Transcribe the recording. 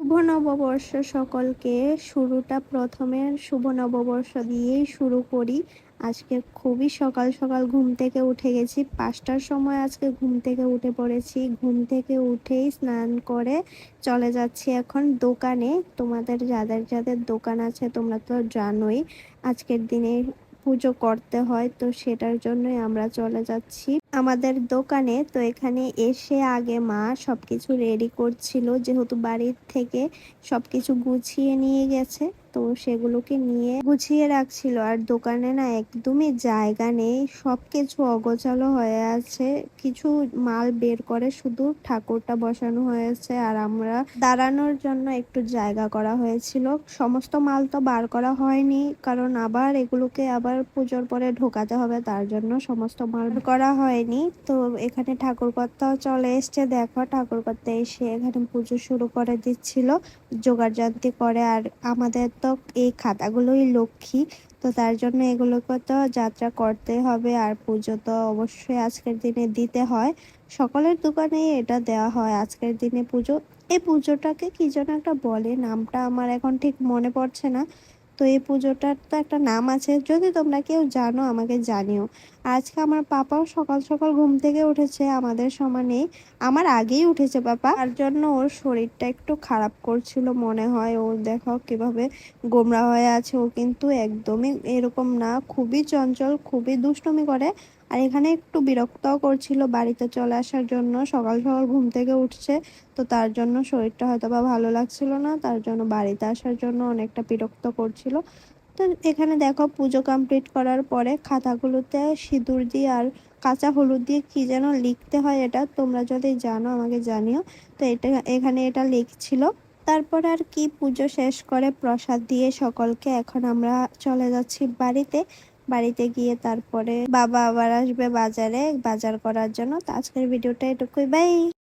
শুভ নববর্ষ সকলকে। শুরুটা প্রথমে শুভ নববর্ষ দিয়েই শুরু করি। আজকে খুবই সকাল সকাল ঘুম থেকে উঠে গেছি, 5টার সময় আজকে ঘুম থেকে উঠে পড়েছি। ঘুম থেকে উঠেই স্নান করে চলে যাচ্ছি এখন দোকানে। তোমাদের যাদের যাদের দোকান আছে তোমরা তো জানোই আজকের দিনে পুজো করতে হয়, তো সেটার জন্যই আমরা চলে যাচ্ছি আমাদের দোকানে। তো এখানে এসে আগে মা সবকিছু রেডি করছিল, যেহেতু বাড়ির থেকে সবকিছু গুছিয়ে নিয়ে গেছে, তো সেগুলোকে নিয়ে গুছিয়ে রাখছিল। আর দোকানে না একদমই জায়গা নেই, সবকিছু অগোছালো হয়ে আছে। কিছু মাল বের করে শুধু ঠাকুরটা বসানো হয়েছে, আর আমরা দাঁড়ানোর জন্য একটু জায়গা করা হয়েছিল। সমস্ত মাল তো বার করা হয়নি, কারণ আবার এগুলোকে আবার পুজোর পরে ঢোকাতে হবে, তার জন্য সমস্ত মাল করা হয়নি। তো এখানে ঠাকুরকর্তাও চলে এসছে, দেখো ঠাকুরকর্তা এসে এখানে পুজো শুরু করে দিচ্ছিল জোগাড় জান্তি করে। আর আমাদের তো এই খাতাগুলোই লক্ষ্মী, তো তার জন্য এগুলোকে তো যাত্রা করতে হবে, আর পুজো তো অবশ্যই আজকের দিনে দিতে হয়। সকলের দোকানে এটা দেওয়া হয় আজকের দিনে পুজো। এই পুজোটাকে কি যেন একটা বলে, নামটা আমার এখন ঠিক মনে পড়ছে না। তো এই পুজোটার তো একটা নাম আছে, যদি তোমরা কেউ জানো আমাকে জানিও। আজকে আমার পাপাও সকাল সকাল ঘুম থেকে উঠেছে আমাদের সমানেই, আমার আগেই উঠেছে পাপা, তার জন্য ওর শরীরটা একটু খারাপ করছিল মনে হয়। ও দেখো কিভাবে গোমড়া হয়ে আছে, ও কিন্তু একদমই এরকম না, খুবই চঞ্চল, খুবই দুষ্টুমি করে। আর এখানে একটু বিরক্তও করছিল বাড়িতে চলে আসার জন্য, সকাল সকাল ঘুম থেকে উঠছে, তো তার জন্য শরীরটা হয়তো বা ভালো লাগছিল না, তার জন্য বাড়িতে আসার জন্য অনেকটা বিরক্ত করছিল। তো এখানে দেখো পুজো কমপ্লিট করার পরে খাতাগুলোতে সিঁদুর দিয়ে আর কাঁচা হলুদ দিয়ে কি যেন লিখতে হয়, এটা তোমরা যদি জানো আমাকে জানিও। তো এটা এখানে এটা লিখছিল। তারপর আর কি পুজো শেষ করে প্রসাদ দিয়ে সকলকে এখন আমরা চলে যাচ্ছি বাড়িতে। বাড়িতে গিয়ে তারপরে বাবা আবার আসবে বাজারে বাজার করার জন্য। তো আজকের ভিডিওটা এটুকুই, বাই।